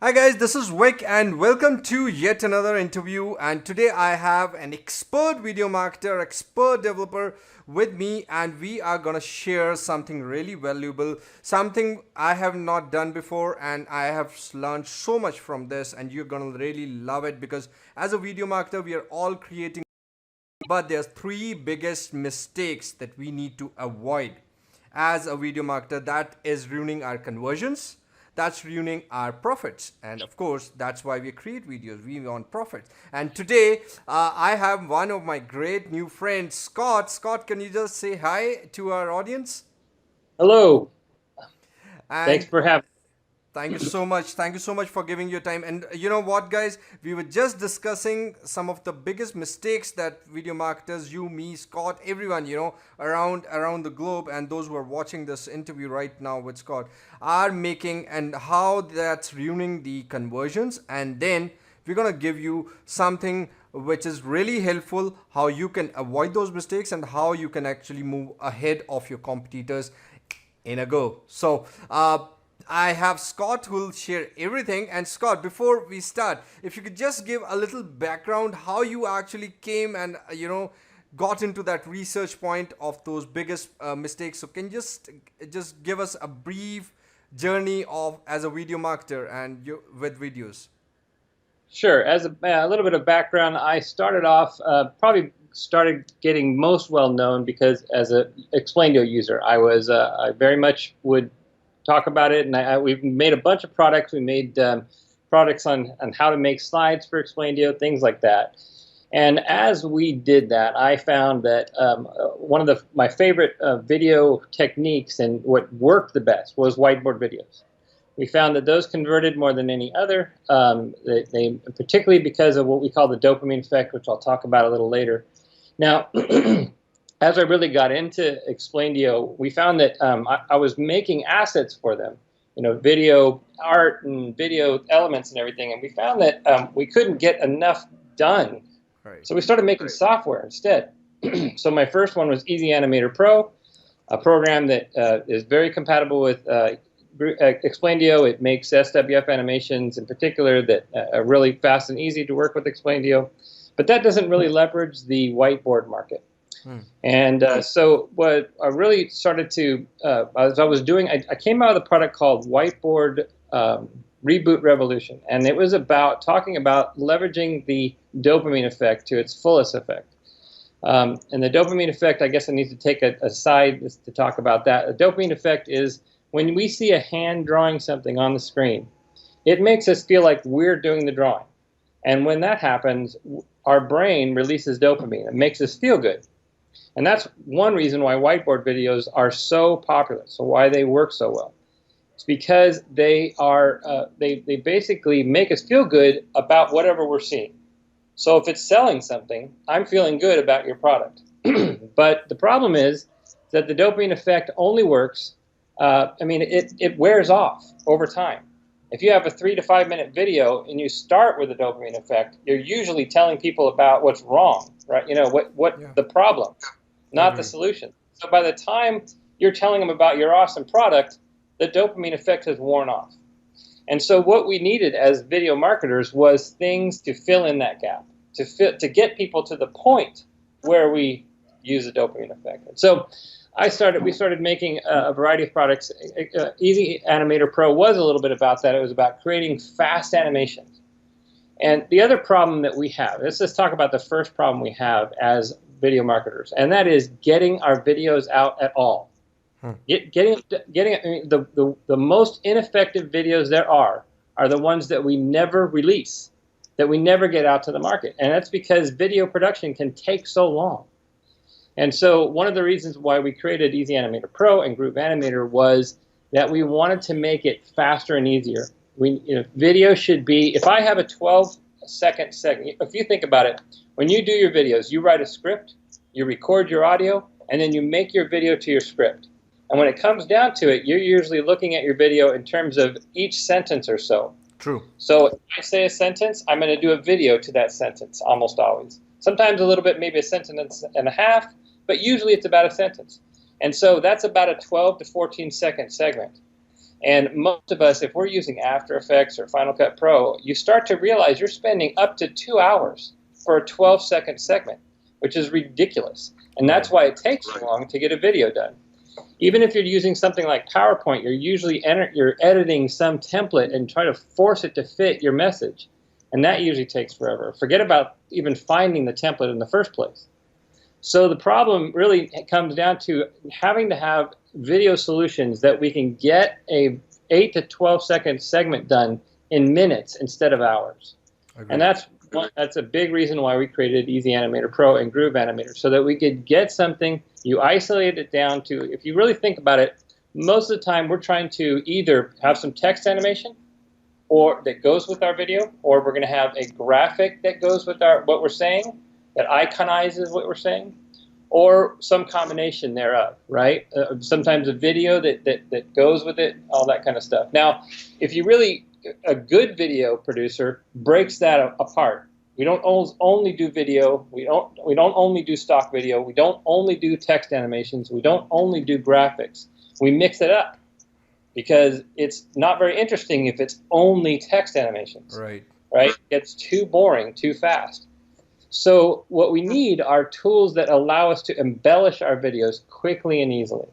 Hi guys, this is Vic and welcome to yet another interview. And today I have an expert video marketer, expert developer with me, and we are gonna share something really valuable, something I have not done before, and I have learned so much from this, and you're gonna really love it because as a video marketer, we are all creating, but there's three biggest mistakes that we need to avoid as a video marketer that is ruining our conversions, that's ruining our profits, and of course that's why we create videos. We want profits. And today I have one of my great new friends, Scott. Can you just say hi to our audience? Hello. Thanks And for having. thank you so much. Thank you so much for giving your time. And you know what, guys? We were just discussing some of the biggest mistakes that video marketers, you, me, Scott, everyone, around the globe, and those who are watching this interview right now with Scott are making, and how that's ruining the conversions. And then we're gonna give you something which is really helpful, how you can avoid those mistakes and how you can actually move ahead of your competitors in a go. So, I have Scott who will share everything. And Scott, before we start, if you could just give a little background how you actually came and got into that research point of those biggest mistakes. So can you just give us a brief journey of as a video marketer and you with videos? Sure. As a little bit of background, I started off probably started getting most well known because as a Explaindio user, I very much would talk about it, and we've made a bunch of products. We made products on how to make slides for Explaindio, things like that. And as we did that, I found that one of my favorite video techniques and what worked the best was whiteboard videos. We found that those converted more than any other, particularly because of what we call the dopamine effect, which I'll talk about a little later. Now, as I really got into Explaindio, we found that I was making assets for them, video art and video elements and everything, and we found that we couldn't get enough done. Right. So we started making software instead. So my first one was Easy Animator Pro, a program that is very compatible with Explaindio. It makes SWF animations in particular that are really fast and easy to work with Explaindio, but that doesn't really leverage the whiteboard market. And so what I really started to, as I was doing, I came out with a product called Whiteboard Reboot Revolution, and it was about talking about leveraging the dopamine effect to its fullest effect. And the dopamine effect, I guess I need to take a side to talk about that. The dopamine effect is when we see a hand drawing something on the screen, it makes us feel like we're doing the drawing. And when that happens, our brain releases dopamine. It makes us feel good. And that's one reason why whiteboard videos are so popular, so why they work so well. It's because they basically make us feel good about whatever we're seeing. So if it's selling something, I'm feeling good about your product. But the problem is that the dopamine effect only works, it wears off over time. If you have a 3 to 5 minute video and you start with a dopamine effect, you're usually telling people about what's wrong, right? The problem, not the solution. So by the time you're telling them about your awesome product, the dopamine effect has worn off. And so what we needed as video marketers was things to fill in that gap, to get people to the point where we use the dopamine effect. And so we started making a variety of products. Easy Animator Pro was a little bit about that. It was about creating fast animations. And the other problem that we have, let's just talk about the first problem we have as video marketers, and that is getting our videos out at all. The most ineffective videos there are the ones that we never release, that we never get out to the market. And that's because video production can take so long. And so one of the reasons why we created Easy Animator Pro and Group Animator was that we wanted to make it faster and easier. Video should be, if I have a 12-second segment, if you think about it, when you do your videos, you write a script, you record your audio, and then you make your video to your script. And when it comes down to it, you're usually looking at your video in terms of each sentence or so. True. So if I say a sentence, I'm going to do a video to that sentence almost always. Sometimes a little bit, maybe a sentence and a half, but usually it's about a sentence. And so that's about a 12 to 14 second segment. And most of us, if we're using After Effects or Final Cut Pro, you start to realize you're spending up to 2 hours for a 12-second segment, which is ridiculous. And that's why it takes so long to get a video done. Even if you're using something like PowerPoint, you're usually you're editing some template and try to force it to fit your message. And that usually takes forever. Forget about even finding the template in the first place. So the problem really comes down to having to have video solutions that we can get a 8 to 12 second segment done in minutes instead of hours. Agreed. And that's a big reason why we created Easy Animator Pro and Groove Animator, so that we could get something, you isolate it down to, if you really think about it, most of the time we're trying to either have some text animation or that goes with our video, or we're going to have a graphic that goes with what we're saying, that iconizes what we're saying, or some combination thereof, right? Sometimes a video that goes with it, all that kind of stuff. Now, if you really, a good video producer breaks that apart. We don't only do video. We don't only do stock video. We don't only do text animations. We don't only do graphics. We mix it up, because it's not very interesting if it's only text animations. Right? It gets too boring too fast. So what we need are tools that allow us to embellish our videos quickly and easily.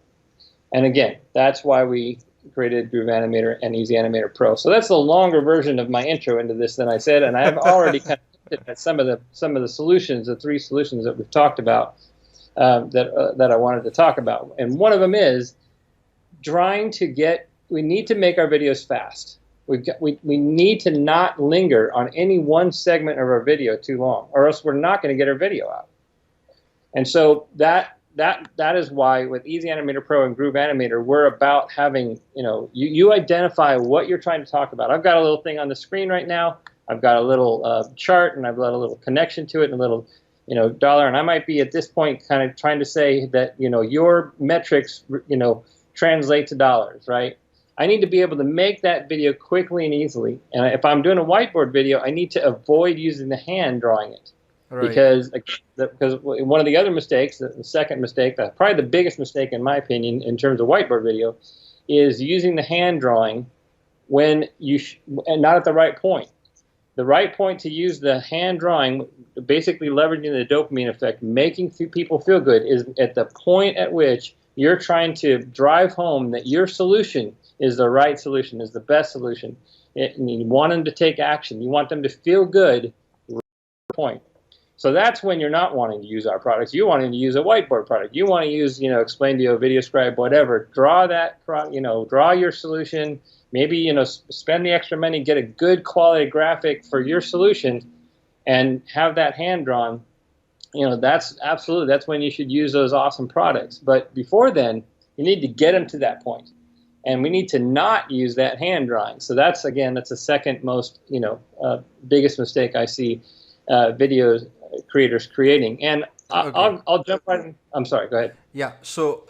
And again, that's why we created Groove Animator and Easy Animator Pro. So that's the longer version of my intro into this than I said, and I've already kind of looked at some of the solutions, the 3 solutions that we've talked about, that I wanted to talk about. And one of them is we need to make our videos fast. We need to not linger on any one segment of our video too long, or else we're not going to get our video out. And so that is why with Easy Animator Pro and Groove Animator, we're about having, you identify what you're trying to talk about. I've got a little thing on the screen right now. I've got a little chart, and I've got a little connection to it, and a little, dollar. And I might be at this point kind of trying to say that, your metrics, translate to dollars, right? I need to be able to make that video quickly and easily. And if I'm doing a whiteboard video, I need to avoid using the hand drawing it. Right. Because one of the other mistakes, the second mistake, probably the biggest mistake in my opinion in terms of whiteboard video, is using the hand drawing when and not at the right point. The right point to use the hand drawing, basically leveraging the dopamine effect, making people feel good, is at the point at which you're trying to drive home that your solution is the right solution, is the best solution. And you want them to take action. You want them to feel good. Point. So that's when you're not wanting to use our products. You're wanting to use a whiteboard product. You want to use, Explaindio, VideoScribe, whatever. Draw that, draw your solution. Maybe, spend the extra money, get a good quality graphic for your solution, and have that hand drawn. That's when you should use those awesome products. But before then, you need to get them to that point. And we need to not use that hand drawing. So that's the second most, biggest mistake I see video creators creating. And I'll jump right in. I'm sorry, go ahead. Yeah, so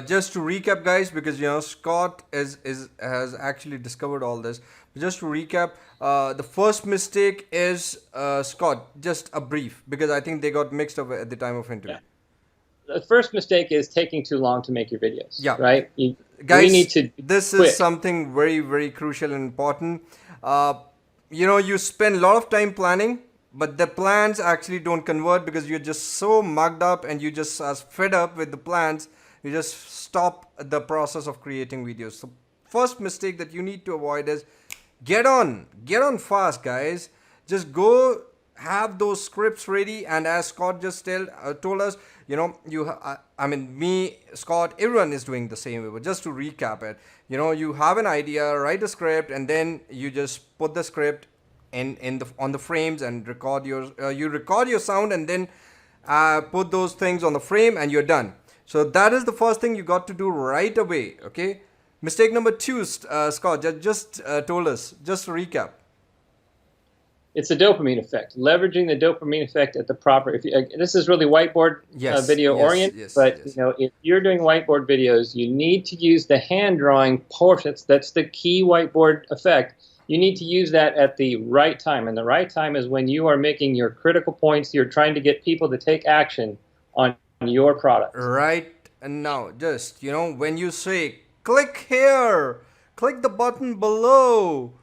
just to recap, guys, because Scott has actually discovered all this. Just to recap, the first mistake is, Scott, just a brief, because I think they got mixed up at the time of interview. Yeah. The first mistake is taking too long to make your videos. Yeah. Right? Guys, this is something very, very crucial and important. You spend a lot of time planning, but the plans actually don't convert because you're just so mugged up and you just are fed up with the plans. You just stop the process of creating videos. So first mistake that you need to avoid is get on fast, guys. Just go have those scripts ready, and as Scott just told us, me, Scott, everyone is doing the same way. But just to recap it, you have an idea, write a script, and then you just put the script on the frames and record your sound, and then put those things on the frame, and you're done. So that is the first thing you got to do right away. Okay. Mistake number 2, Scott just told us. Just to recap. It's the dopamine effect. Leveraging the dopamine effect at the proper. This is really whiteboard video oriented, but if you're doing whiteboard videos, you need to use the hand drawing portions. That's the key whiteboard effect. You need to use that at the right time, and the right time is when you are making your critical points. You're trying to get people to take action on your product. Right now, just when you say click here, click the button below.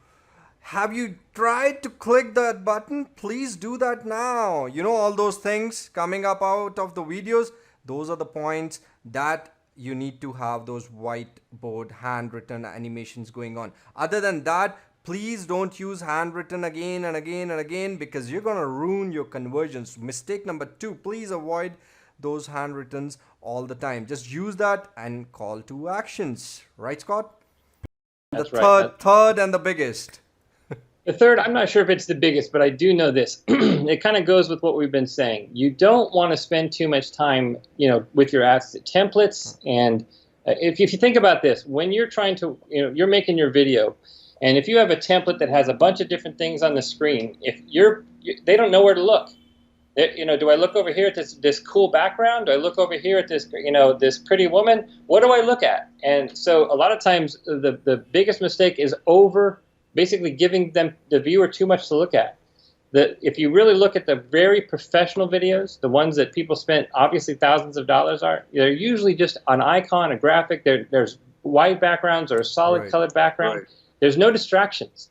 Have you tried to click that button? Please do that now. You know, all those things coming up out of the videos, those are the points that you need to have those whiteboard handwritten animations going on. Other than that, please don't use handwritten again and again and again, because you're going to ruin your conversions. Mistake number 2, please avoid those handwrittens all the time. Just use that and call to actions. Right, Scott? That's The right. third and the biggest. The third, I'm not sure if it's the biggest, but I do know this. It kind of goes with what we've been saying. You don't want to spend too much time, with your asset templates. And if you think about this, when you're trying to, you're making your video, and if you have a template that has a bunch of different things on the screen, they don't know where to look. Do I look over here at this cool background? Do I look over here at this, this pretty woman? What do I look at? And so a lot of times the biggest mistake is basically giving the viewer too much to look at. If you really look at the very professional videos, the ones that people spent obviously thousands of dollars on, they're usually just an icon, a graphic. There's white backgrounds or a solid colored background. Right. There's no distractions.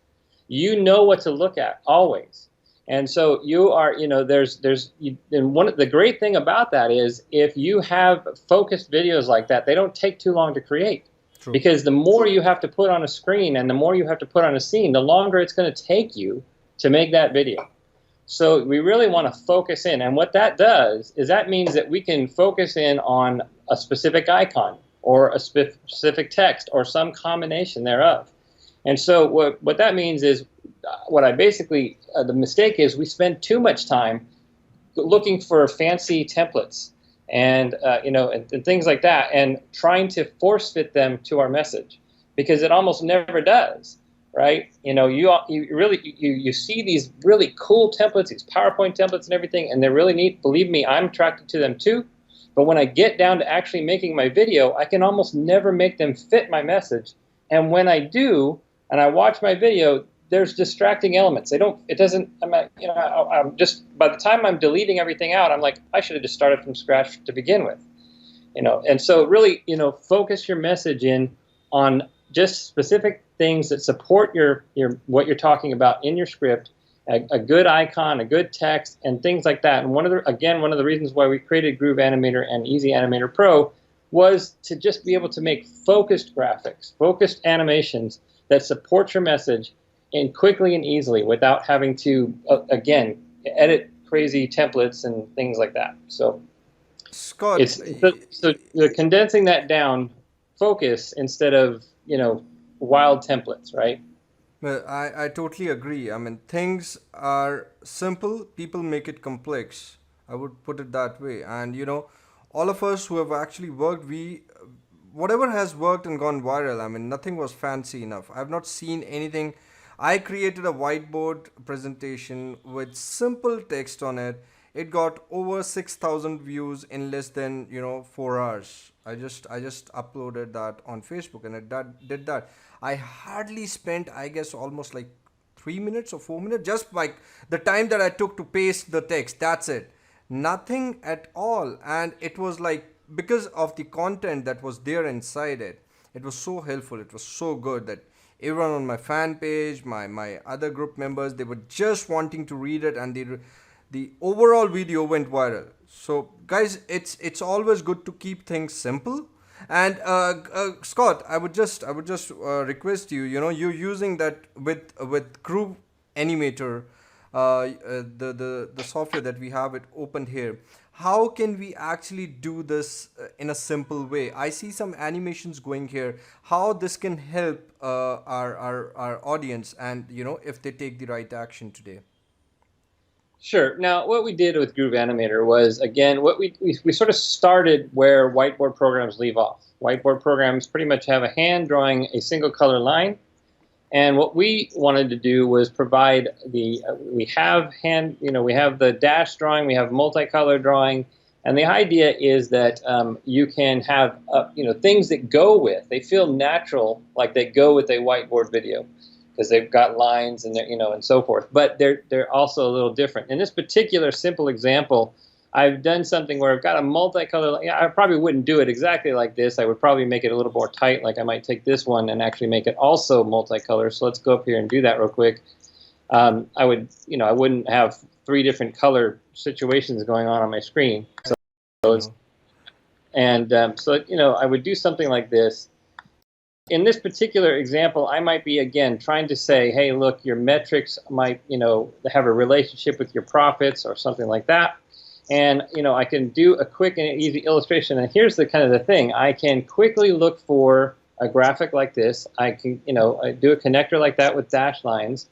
You know what to look at always. And so you are, and the great thing about that is if you have focused videos like that, they don't take too long to create. True. Because the more you have to put on a screen and the more you have to put on a scene, the longer it's going to take you to make that video. So we really want to focus in. And what that does is that means that we can focus in on a specific icon or a specific text or some combination thereof. And so what that means is, the mistake is we spend too much time looking for fancy templates and things like that, and trying to force fit them to our message, because it almost never does, right? You see these really cool templates, these PowerPoint templates and everything, and they're really neat. Believe me, I'm attracted to them too. But when I get down to actually making my video, I can almost never make them fit my message. And when I do, and I watch my video, there's distracting elements. I'm just, by the time I'm deleting everything out, I'm like, I should have just started from scratch to begin with. And so really, focus your message in on just specific things that support what you're talking about in your script, a good icon, a good text, and things like that. And one of the reasons why we created Groove Animator and Easy Animator Pro was to just be able to make focused graphics, focused animations that support your message and quickly and easily without having to, again, edit crazy templates and things like that. So, Scott, so condensing that down, focus instead of, wild templates, right? Well, I totally agree. I mean, things are simple, people make it complex. I would put it that way. And, all of us who have actually worked, whatever has worked and gone viral, I mean, nothing was fancy enough. I've not seen anything. I created a whiteboard presentation with simple text on it. It got over 6,000 views in less than 4 hours. I just uploaded that on Facebook, and it did that. I hardly spent, I guess, almost like 3 minutes or 4 minutes, just like the time that I took to paste the text. That's it. Nothing at all. And it was like, because of the content that was there inside it, it was so helpful. It was so good that everyone on my fan page, my other group members, they were just wanting to read it, and the overall video went viral. So guys, it's always good to keep things simple. And Scott, I would just request you, you're using that with Groove Animator, the software that we have it opened here. How can we actually do this in a simple way? I see some animations going here. How this can help our audience, and if they take the right action today. Sure. Now, what we did with Groove Animator was, again, what we sort of started where whiteboard programs leave off. Whiteboard programs pretty much have a hand drawing a single color line, and what we wanted to do was provide we have the dash drawing, we have multicolor drawing, and the idea is that you can have things that go with. They feel natural, like they go with a whiteboard video, because they've got lines and and so forth. But they're also a little different. In this particular simple example, I've done something where I've got a multicolor. Yeah, I probably wouldn't do it exactly like this. I would probably make it a little more tight. Like I might take this one and actually make it also multicolor. So let's go up here and do that real quick. I would, I wouldn't have 3 different color situations going on my screen. So it's, and so I would do something like this. In this particular example, I might be, again, trying to say, hey, look, your metrics might, have a relationship with your profits or something like that. And, I can do a quick and easy illustration. And here's the kind of the thing. I can quickly look for a graphic like this. I can, I do a connector like that with dashed lines,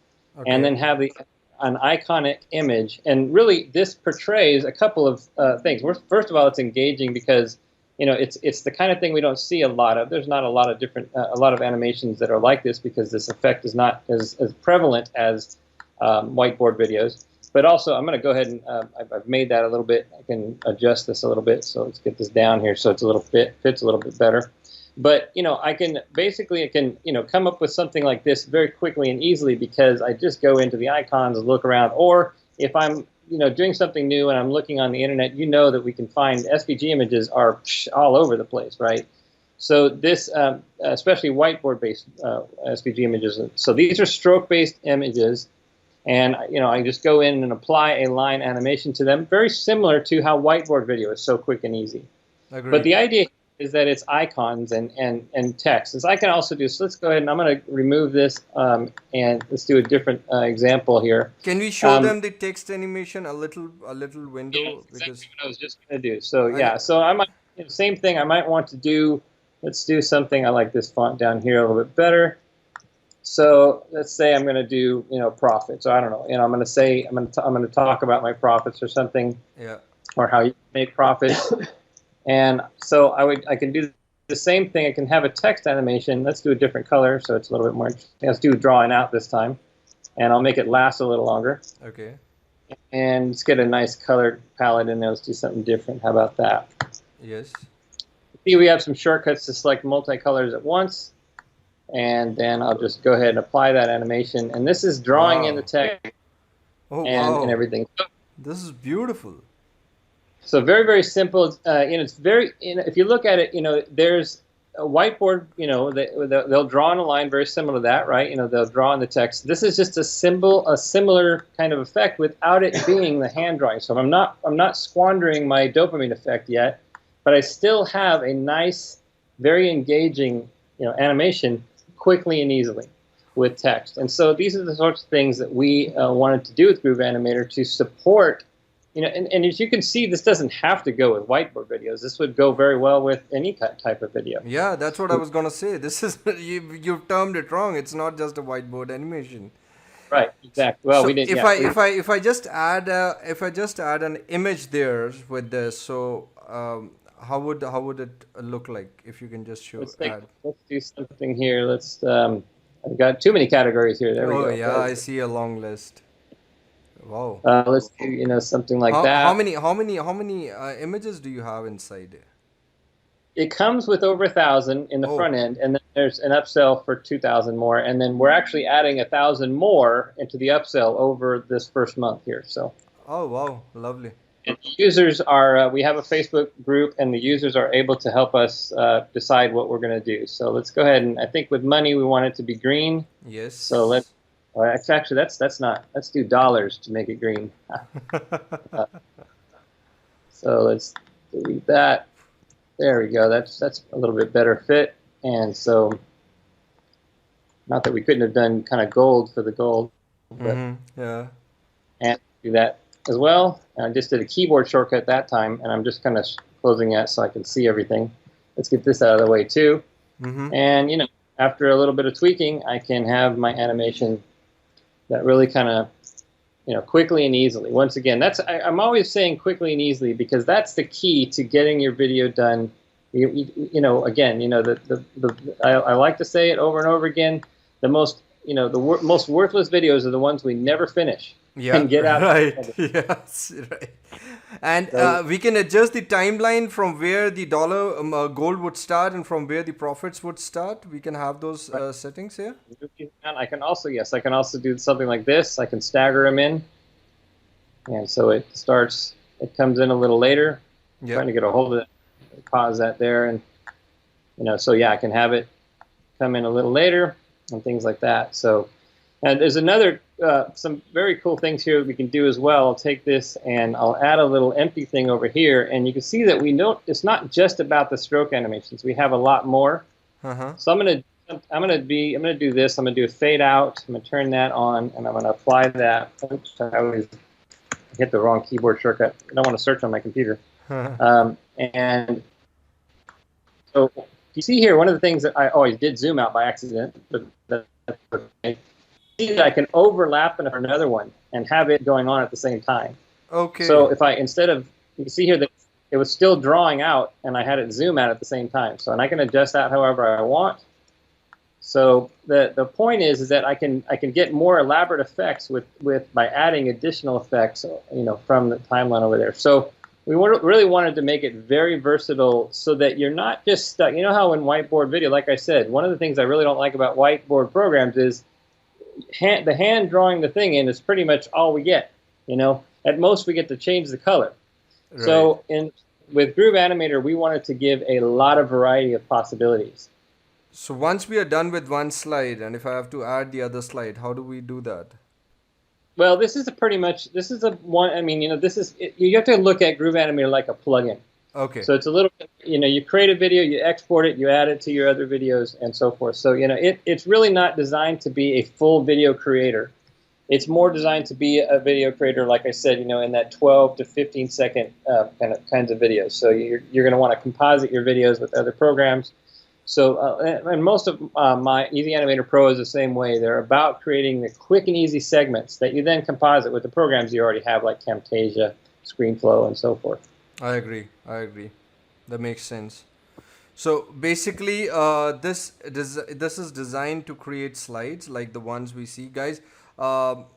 and then have an iconic image. And really, this portrays a couple of things. First of all, it's engaging because it's the kind of thing we don't see a lot of. There's not a lot of different, a lot of animations that are like this because this effect is not as prevalent as whiteboard videos. But also, I'm going to go ahead and I've made that a little bit. I can adjust this a little bit. So let's get this down here so it's a little bit fits a little bit better. But I can come up with something like this very quickly and easily because I just go into the icons and look around. Or if I'm doing something new and I'm looking on the internet, that we can find SVG images are all over the place, right? So this, especially whiteboard-based SVG images. So these are stroke-based images, and I just go in and apply a line animation to them, very similar to how whiteboard video is so quick and easy. Agreed. But the idea is that it's icons and text. As I can also do, so let's go ahead and I'm going to remove this and let's do a different example here. Can we show them the text animation, a little window? Yeah, that's because exactly what I was just going to do. So yeah, so I might, same thing. I might want to do. Let's do something. I like this font down here a little bit better. So let's say I'm going to do profits. I don't know. I'm going to say I'm going to talk about my profits or something. Yeah. Or how you make profits. And so I can do the same thing. I can have a text animation. Let's do a different color so it's a little bit more interesting. Let's do drawing out this time. And I'll make it last a little longer. Okay. And let's get a nice colored palette in there. Let's do something different. How about that? Yes. See, we have some shortcuts to select multicolors at once. And then I'll just go ahead and apply that animation. And this is drawing in the text and everything. This is beautiful. So very, very simple. It's very. If you look at it, there's a whiteboard. They'll draw on a line very similar to that, right? They'll draw on the text. This is just a similar kind of effect without it being the hand drawing. So I'm not squandering my dopamine effect yet, but I still have a nice, very engaging, animation quickly and easily with text. And so these are the sorts of things that we wanted to do with Groove Animator to support. And as you can see, this doesn't have to go with whiteboard videos. This would go very well with any type of video. Yeah, that's what I was gonna say. This is you've termed it wrong. It's not just a whiteboard animation. Right. Exactly. Well, so we didn't. If I just add an image there with this, so how would it look like if you can just show? Let's do something here. I've got too many categories here. There we go. Oh yeah, I see a long list. Wow. Let's do something like that. How many images do you have inside? It comes with over 1,000 in the front end, and then there's an upsell for 2,000 more, and then we're actually adding 1,000 more into the upsell over this first month here. So. Oh wow, lovely. And the users are. We have a Facebook group, and the users are able to help us decide what we're going to do. So let's go ahead and I think with money we want it to be green. Yes. So let's. Actually, that's not. Let's do dollars to make it green. So let's delete that. There we go. That's a little bit better fit. And so, not that we couldn't have done kind of gold for the gold, but yeah. And do that as well. And I just did a keyboard shortcut that time, and I'm just kind of closing that so I can see everything. Let's get this out of the way too. And after a little bit of tweaking, I can have my animation that really kind of, quickly and easily. Once again, I'm always saying quickly and easily because that's the key to getting your video done. I like to say it over and over again. The most, most worthless videos are the ones we never finish. Yeah, and get out. Right. Yes, right. And we can adjust the timeline from where the gold would start and from where the profits would start. We can have those settings here. I can also do something like this. I can stagger them in, and so it starts it comes in a little later. Yeah. Trying to get a hold of it, pause that there, and so yeah, I can have it come in a little later and things like that. So, and there's another some very cool things here that we can do as well. I'll take this and I'll add a little empty thing over here, and you can see that it's not just about the stroke animations. We have a lot more. So I'm gonna do this. I'm gonna do a fade out. I'm gonna turn that on, and I'm gonna apply that. Oops, I always hit the wrong keyboard shortcut. I don't want to search on my computer. And so you see here, one of the things that I did zoom out by accident, but that's okay. See that I can overlap another one and have it going on at the same time. Okay. So if you can see here that it was still drawing out, and I had it zoom out at the same time. So, and I can adjust that however I want. So the point is that I can get more elaborate effects by adding additional effects, from the timeline over there. So we really wanted to make it very versatile, so that you're not just stuck. You know how in whiteboard video, like I said, one of the things I really don't like about whiteboard programs is the hand drawing the thing in is pretty much all we get. At most we get to change the color. Right. So with Groove Animator, we wanted to give a lot of variety of possibilities. So once we are done with one slide, and if I have to add the other slide, how do we do that? Well, this is you have to look at Groove Animator like a plugin. Okay. So it's a little, you create a video, you export it, you add it to your other videos, and so forth. So, it's really not designed to be a full video creator. It's more designed to be a video creator, like I said, in that 12 to 15 second kinds of videos. So you're going to want to composite your videos with other programs. So, and most of my Easy Animator Pro is the same way. They're about creating the quick and easy segments that you then composite with the programs you already have, like Camtasia, ScreenFlow, and so forth. I agree. That makes sense. So basically, this is designed to create slides like the ones we see, guys. So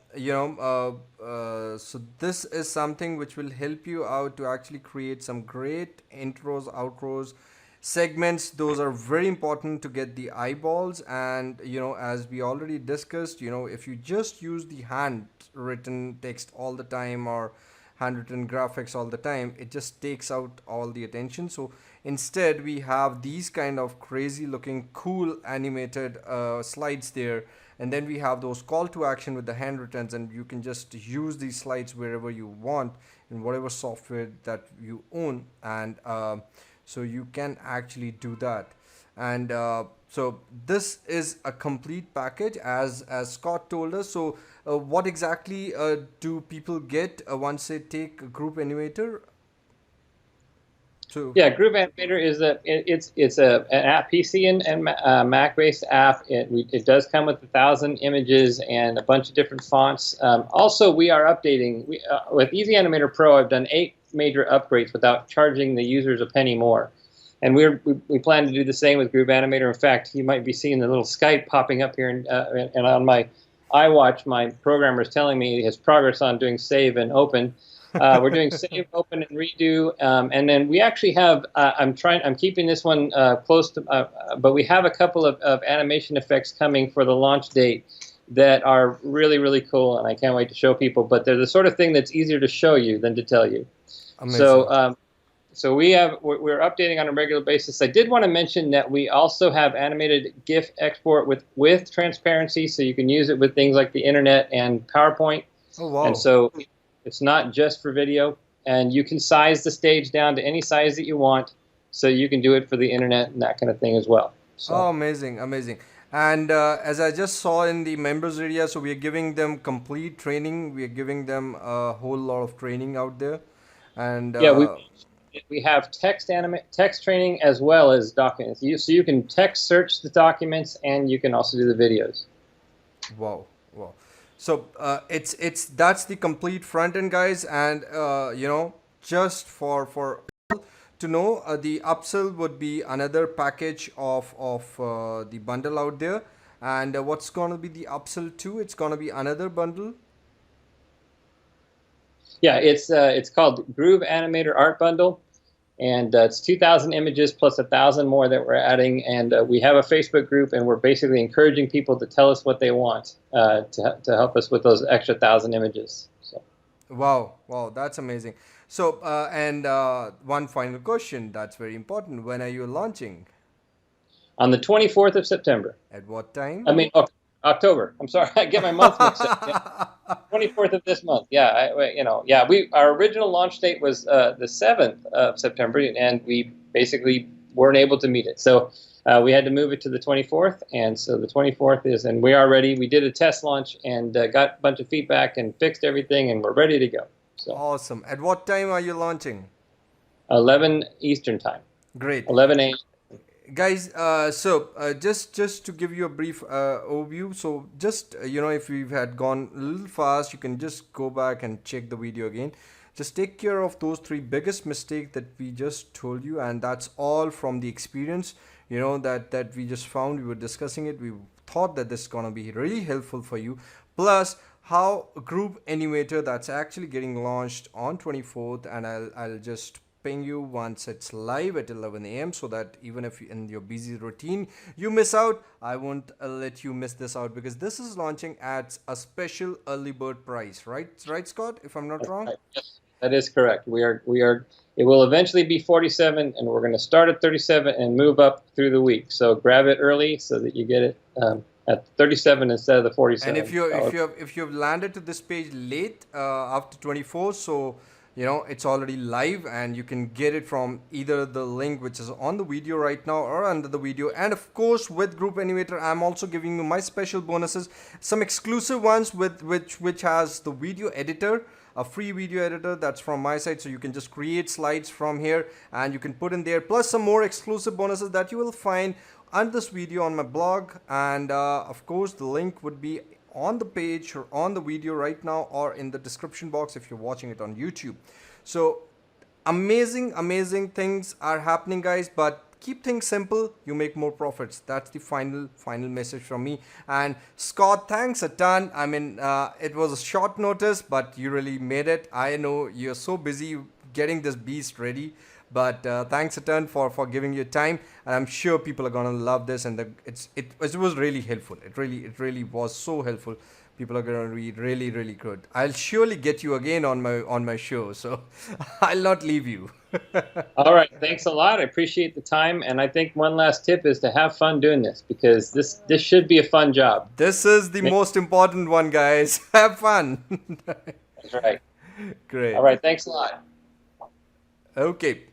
this is something which will help you out to actually create some great intros, outros, segments. Those are very important to get the eyeballs. And as we already discussed, if you just use the handwritten text all the time or handwritten graphics all the time, it just takes out all the attention. So instead we have these kind of crazy looking cool animated slides there, and then we have those call to action with the handwrittens, and you can just use these slides wherever you want in whatever software that you own. And so you can actually do that. And so this is a complete package, as Scott told us. So what exactly do people get once they take Groove Animator? So yeah, Groove Animator is an app, PC and Mac based app. It does come with 1,000 images and a bunch of different fonts. Also, we are updating with Easy Animator Pro. I've done 8 major upgrades without charging the users a penny more. And we plan to do the same with Groove Animator. In fact, you might be seeing the little Skype popping up here, and on my iWatch, my programmer is telling me his progress on doing save and open. We're doing save, open, and redo, and then we actually have. I'm keeping this one close to, but we have a couple of animation effects coming for the launch date that are really, really cool, and I can't wait to show people. But they're the sort of thing that's easier to show you than to tell you. Amazing. So we're updating on a regular basis. I did want to mention that we also have animated GIF export with transparency, so you can use it with things like the internet and PowerPoint. Oh, wow. And so it's not just for video, and you can size the stage down to any size that you want, so you can do it for the internet and that kind of thing as well. So. Oh, amazing. And as I just saw in the members area, so we are giving them complete training. We are giving them a whole lot of training out there. And yeah, we have text training as well as documents. So you can text search the documents, and you can also do the videos. Wow. So that's the complete front end, guys. And just for to know, the upsell would be another package of the bundle out there. And what's going to be the upsell to? It's going to be another bundle. Yeah, it's called Groove Animator Art Bundle, and it's 2,000 images plus 1,000 more that we're adding. And we have a Facebook group, and we're basically encouraging people to tell us what they want to help us with those extra 1,000 images. So. Wow, that's amazing. So, and one final question that's very important. When are you launching? On the 24th of September. At what I time? mean, October. I'm sorry, I get my months mixed up. Yeah, 24th of this month. Yeah, yeah. Our original launch date was the 7th of September, and we basically weren't able to meet it. So we had to move it to the 24th, and so the 24th is, and we are ready. We did a test launch and got a bunch of feedback and fixed everything, and we're ready to go. So Awesome. At what time are you launching? 11 Eastern time, Great. 11 a.m. Guys, just to give you a brief overview, so just if we've had gone a little fast, you can just go back and check the video again. Just take care of those three biggest mistakes that we just told you, and that's all from the experience that we just found. We were discussing it. We thought that this is gonna be really helpful for you. Plus, how group animator that's actually getting launched on 24th, and I'll just ping you once it's live at 11 a.m. so that even if in your busy routine you miss out, I won't let you miss this out, because this is launching at a special early bird price, right, Scott, if I'm not wrong? Yes, that is correct. We are. It will eventually be 47, and we're going to start at 37 and move up through the week. So grab it early so that you get it at 37 instead of the 47. And if you've landed to this page late after 24, so it's already live, and you can get it from either the link which is on the video right now or under the video. And of course, with Group Animator, I'm also giving you my special bonuses, some exclusive ones with which has the video editor, a free video editor that's from my side, so you can just create slides from here and you can put in there, plus some more exclusive bonuses that you will find under this video on my blog. And of course, the link would be on the page or on the video right now, or in the description box if you're watching it on YouTube. So amazing things are happening, guys, but keep things simple, you make more profits. That's the final message from me. And Scott, thanks a ton. I mean, it was a short notice, but you really made it. I know you're so busy getting this beast ready, but thanks a ton for giving your time, and I'm sure people are gonna love this. And it was really helpful. It really was so helpful. People are gonna be really good. I'll surely get you again on my show, so I'll not leave you. All right, thanks a lot. I appreciate the time, and I think one last tip is to have fun doing this, because this should be a fun job. This is the most important one, guys. Have fun. That's right. Great. All right, thanks a lot. Okay.